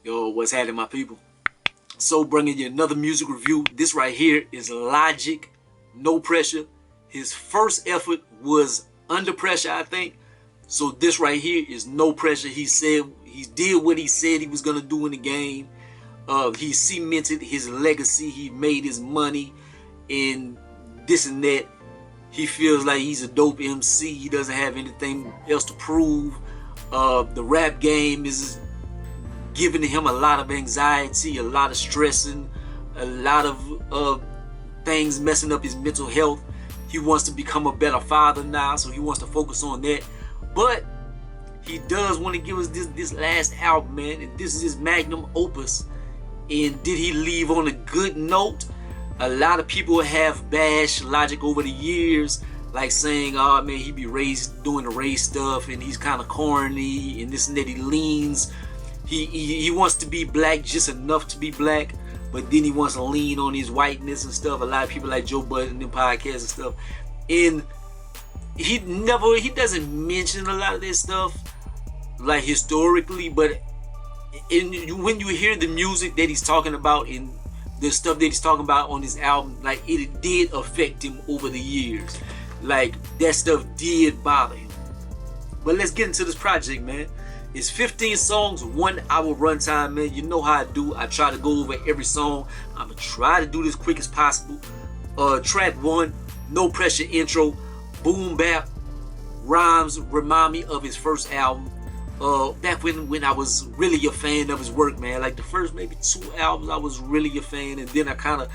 Yo, what's happening, my people? So, bringing you another music review. This right here is Logic, No Pressure. His first effort was Under Pressure, I think. So this right here is No Pressure. He did what he said he was gonna do in the game. He cemented his legacy. He made his money, and this and that. He feels like he's a dope MC. He doesn't have anything else to prove. The rap game is giving him a lot of anxiety, a lot of stressing, a lot of things messing up his mental health. He wants to become a better father now, so he wants to focus on that. But he does want to give us this last album, man, and this is his magnum opus. And did he leave on a good note? A lot of people have bashed Logic over the years, like saying, oh man, he be doing the race stuff and he's kind of corny and this and that. He leans, he wants to be black just enough to be black, but then he wants to lean on his whiteness and stuff. A lot of people like Joe Budden and them podcasts and stuff. And he doesn't mention a lot of this stuff like historically, but when you hear the music that he's talking about and the stuff that he's talking about on this album, like it did affect him over the years. Like that stuff did bother him. But let's get into this project, man. It's 15 songs, 1 hour runtime, man. You know how I do. I try to go over every song. I'm gonna try to do this quick as possible. Track 1, No Pressure intro, boom bap, rhymes remind me of his first album. Back when I was really a fan of his work, man. Like the first maybe 2 albums, I was really a fan, and then I kind of,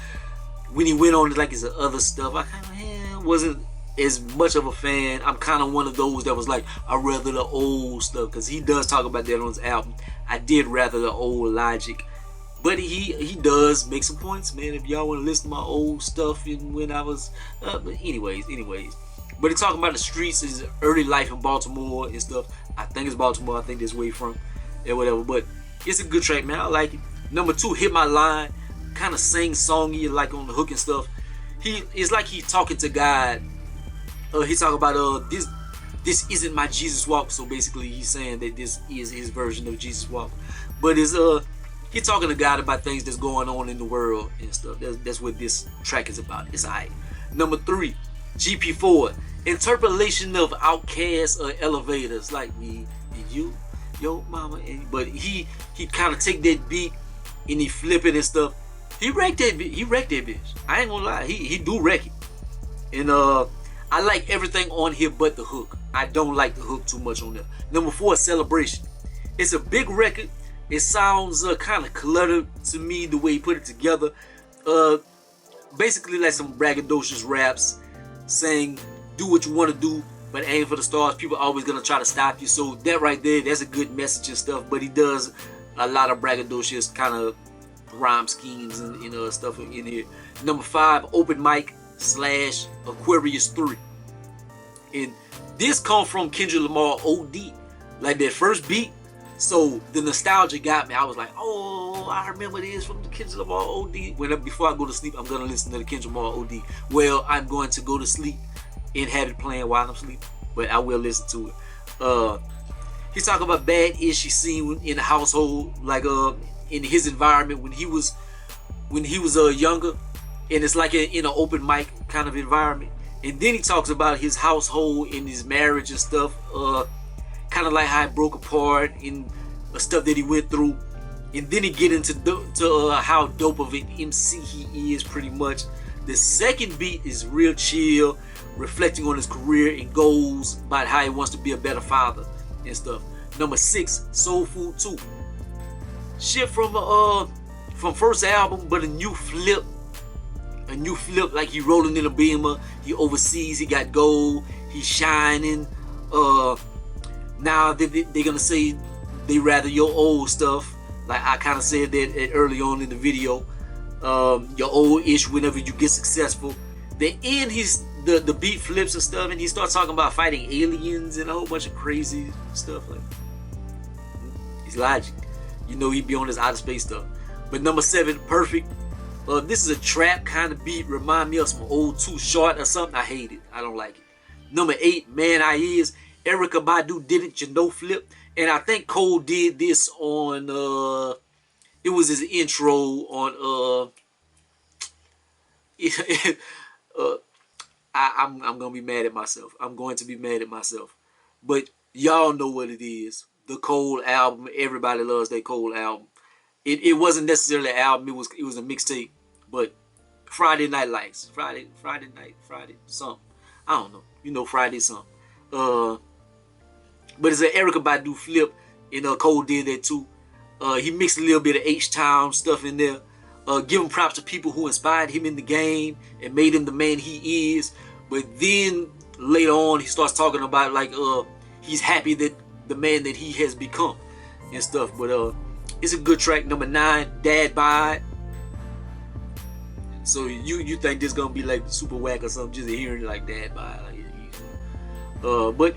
when he went on to like his other stuff, I kind of wasn't as much of a fan. I'm kind of one of those that was like, I rather the old stuff, because he does talk about that on his album. I did rather the old Logic, but he does make some points, man. If y'all want to listen to my old stuff and when I was, but anyways. But he talking about the streets, his early life in Baltimore and stuff. I think it's Baltimore. I think that's where he from and whatever. But it's a good track, man. I like it. Number 2, Hit My Line, kind of sing-songy, like on the hook and stuff. It's like he's talking to God. He talk about this isn't my Jesus walk. So basically, he's saying that this is his version of Jesus walk. But it's he talking to God about things that's going on in the world and stuff. That's what this track is about. It's alright. Number 3, GP4, interpolation of Outkast elevators, like me and you, yo mama. But he kind of take that beat and he flip it and stuff. He wrecked that bitch. I ain't gonna lie, he do wreck it. And I like everything on here but the hook. I don't like the hook too much on there. Number 4, Celebration. It's a big record. It sounds kind of cluttered to me the way he put it together. Basically like some braggadocious raps saying do what you want to do but aim for the stars. People are always gonna try to stop you. So that right there, that's a good message and stuff. But he does a lot of braggadocious kind of rhyme schemes and stuff in here. Number 5, Open Mic / Aquarius 3. And this come from Kendrick Lamar OD, like that first beat. So the nostalgia got me. I was like, oh, I remember this from the Kendrick Lamar OD. Before I go to sleep, I'm gonna listen to the Kendrick Lamar OD. Well, I'm going to go to sleep and have it playing while I'm sleeping, but I will listen to it. He's talking about bad ish he seen in the household, like in his environment when he was younger, and it's like in an open mic kind of environment. And then he talks about his household and his marriage and stuff, kind of like how it broke apart and stuff that he went through. And then he get into how dope of an MC he is, pretty much. The second beat is real chill, reflecting on his career and goals, about how he wants to be a better father and stuff. Number 6, Soul Food 2. Shit from first album, but a new flip, like he rolling in a Beamer. He overseas, he got gold, he's shining. Now they're gonna say they rather your old stuff, like I kind of said that early on in the video. Your old ish whenever you get successful. The end, the beat flips and stuff, and he starts talking about fighting aliens and a whole bunch of crazy stuff. Like, he's Logic, you know, he be on his outer space stuff. But number 7, Perfect. This is a trap kind of beat, remind me of some old Too Short or something. I hate it. I don't like it. Number 8, Man I Is. Erykah Badu did it, you know, flip. And I think Cole did this on it was his intro on uh I'm gonna be mad at myself. I'm going to be mad at myself. But y'all know what it is. The Cole album. Everybody loves that Cole album. It wasn't necessarily an album. It was a mixtape. But Friday Night Lights. Friday something. I don't know. You know Friday something. But it's an Erykah Badu flip, and Cole did that too. He mixed a little bit of H-Town stuff in there. Giving props to people who inspired him in the game and made him the man he is. But then later on, he starts talking about like he's happy that the man that he has become and stuff. But it's a good track. Number 9, Dad Bod. So you think this gonna be like super whack or something just hearing it like Dad Bod? But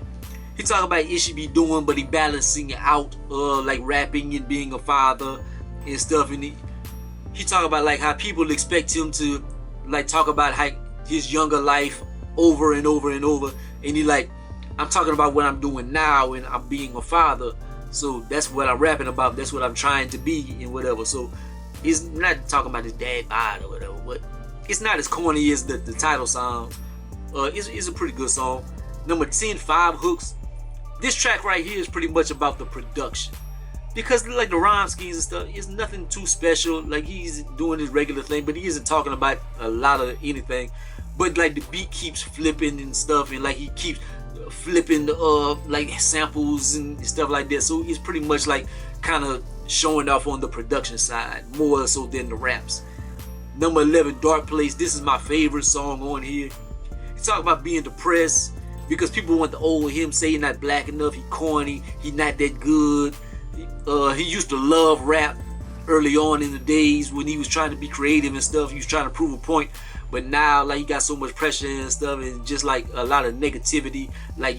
he talking about it should be doing, but he balancing it out like rapping and being a father and stuff. And he talk about like how people expect him to like talk about how his younger life over and over and over, and he like, I'm talking about what I'm doing now and I'm being a father, so that's what I'm rapping about, that's what I'm trying to be and whatever. So he's not talking about his dad bod or whatever, but it's not as corny as the title song. It's a pretty good song. Number 10, 5 Hooks. This track right here is pretty much about the production, because like the rhyme schemes and stuff, it's nothing too special. Like he's doing his regular thing, but he isn't talking about a lot of anything. But like the beat keeps flipping and stuff, and like he keeps flipping like samples and stuff like that. So it's pretty much like kind of showing off on the production side more so than the raps. Number 11, Dark Place. This is my favorite song on here. He talk about being depressed because people want the old him, say he's not black enough, he corny, he not that good. He used to love rap early on in the days when he was trying to be creative and stuff. He was trying to prove a point, but now like he got so much pressure and stuff, and just like a lot of negativity. Like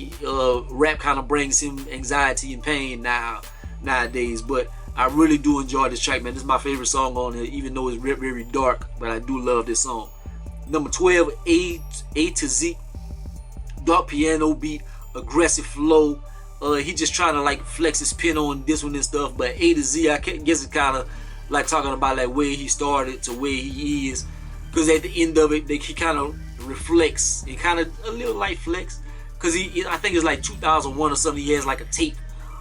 rap kind of brings him anxiety and pain nowadays. But I really do enjoy this track, man. This is my favorite song on it, even though it's very, very dark. But I do love this song. Number 12, A to Z. Dark piano beat, aggressive flow. He just trying to like flex his pen on this one and stuff. But A to Z, I guess it's kind of like talking about like where he started to where he is. Because at the end of it, he kind of reflects. He kind of a little light flex. Because I think it's like 2001 or something. He has like a tape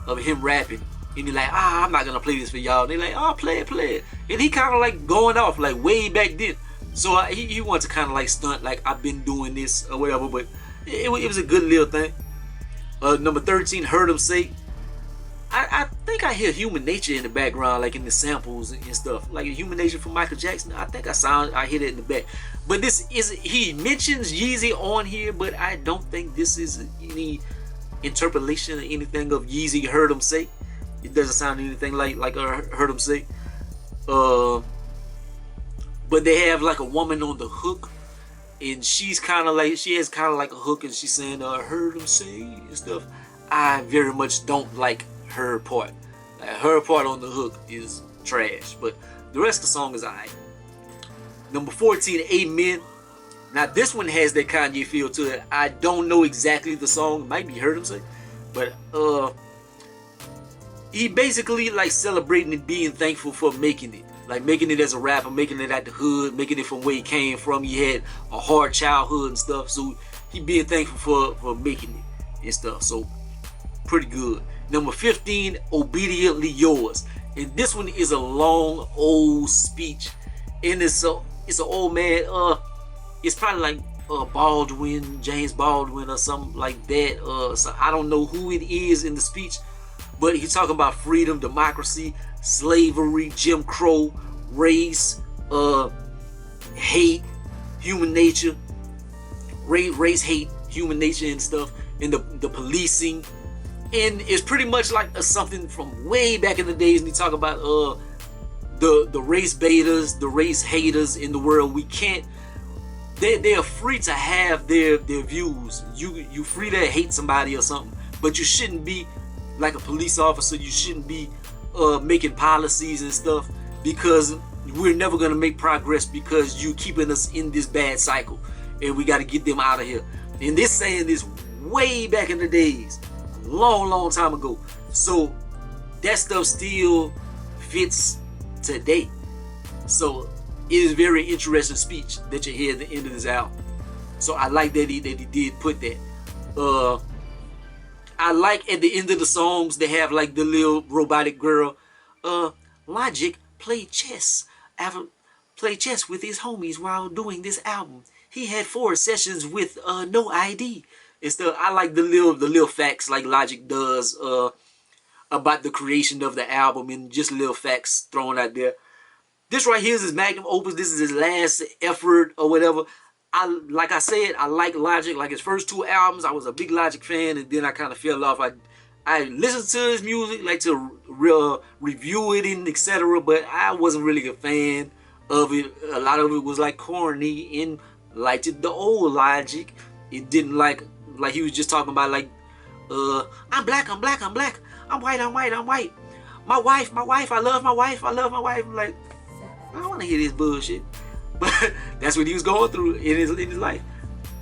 of him rapping. And he's like, I'm not going to play this for y'all. And they're like, play it. And he kind of like going off like way back then. So he wants to kind of like stunt like I've been doing this or whatever. But it was a good little thing. Number 13, Heard 'Em Say. I think I hear Human Nature in the background, like in the samples and stuff, like Human Nature from Michael Jackson. I think I hear it in the back. But this is, he mentions Yeezy on here, but I don't think this is any interpolation or anything of Yeezy Heard 'Em Say. It doesn't sound anything like Heard 'Em Say. But they have like a woman on the hook, and she's kind of like, she has kind of like a hook, and she's saying Heard 'Em Say and stuff. I very much don't like her part. Like, her part on the hook is trash, but the rest of the song is alright. Number 14, Amen. Now this one has that Kanye feel to it. I don't know exactly the song. It might be Heard 'Em Say, but he basically like celebrating and being thankful for making it. Like making it as a rapper, making it at the hood, making it from where he came from. He had a hard childhood and stuff, so he being thankful for making it and stuff. So pretty good. Number 15, Obediently Yours. And this one is a long old speech, and it's an old man. It's probably like Baldwin, James Baldwin or something like that. So I don't know who it is in the speech, but he's talking about freedom, democracy, slavery, Jim Crow, race, hate, human nature, race, hate, human nature and stuff, and the policing. And it's pretty much like something from way back in the days. And he talk about the race baiters, the race haters in the world. We can't. They are free to have their views. You free to hate somebody or something, but you shouldn't be like a police officer. You shouldn't be making policies and stuff, because we're never gonna make progress because you keeping us in this bad cycle, and we got to get them out of here. And this saying this way back in the days, long time ago. So that stuff still fits today. So it is very interesting speech that you hear at the end of this album. So I like that he did put that. I like at the end of the songs they have like the little robotic girl. Logic played chess with his homies while doing this album. He had 4 sessions with no ID. I like the little facts like Logic does about the creation of the album, and just little facts thrown out there. This right here is his magnum opus. This is his last effort or whatever. Like I said, I like Logic. Like his first 2 albums, I was a big Logic fan, and then I kind of fell off. I listened to his music, like to review it and etc., but I wasn't really a fan of it. A lot of it was like corny and liked it the old Logic. It didn't like he was just talking about like, I'm black, I'm black, I'm black, I'm white, I'm white, I'm white. My wife, I love my wife, I love my wife. I'm like, I don't want to hear this bullshit. But that's what he was going through in his life.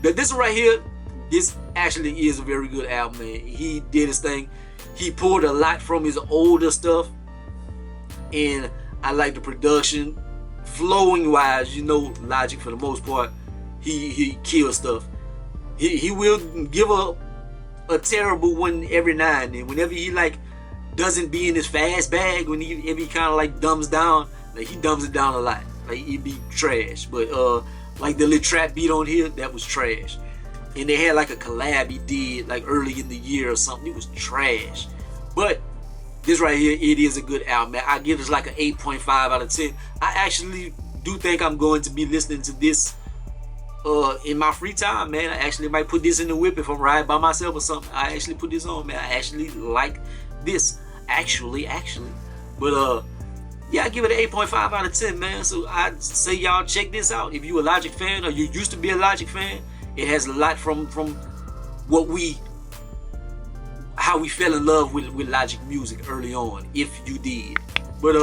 But this one right here, this actually is a very good album, man. He did his thing. He pulled a lot from his older stuff, and I like the production. Flowing wise, you know, Logic for the most part, he kills stuff. He will give a terrible one every now and then. Whenever he like doesn't be in his fast bag, if he kind of like dumbs down, like he dumbs it down a lot. Like it'd be trash. But like the little trap beat on here, that was trash. And they had like a collab he did like early in the year or something. It was trash. But this right here, it is a good album, man. I give this like an 8.5 out of 10. I actually do think I'm going to be listening to this in my free time, man. I actually might put this in the whip if I'm riding by myself or something. I actually put this on, man. I actually like this. Actually. But yeah, I give it an 8.5 out of 10, man. So I say y'all check this out. If you a Logic fan or you used to be a Logic fan, it has a lot from how we fell in love with Logic music early on, if you did. But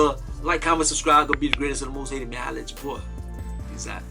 like, comment, subscribe, go be the greatest and the most hated, man. I'll let you boy. Peace out.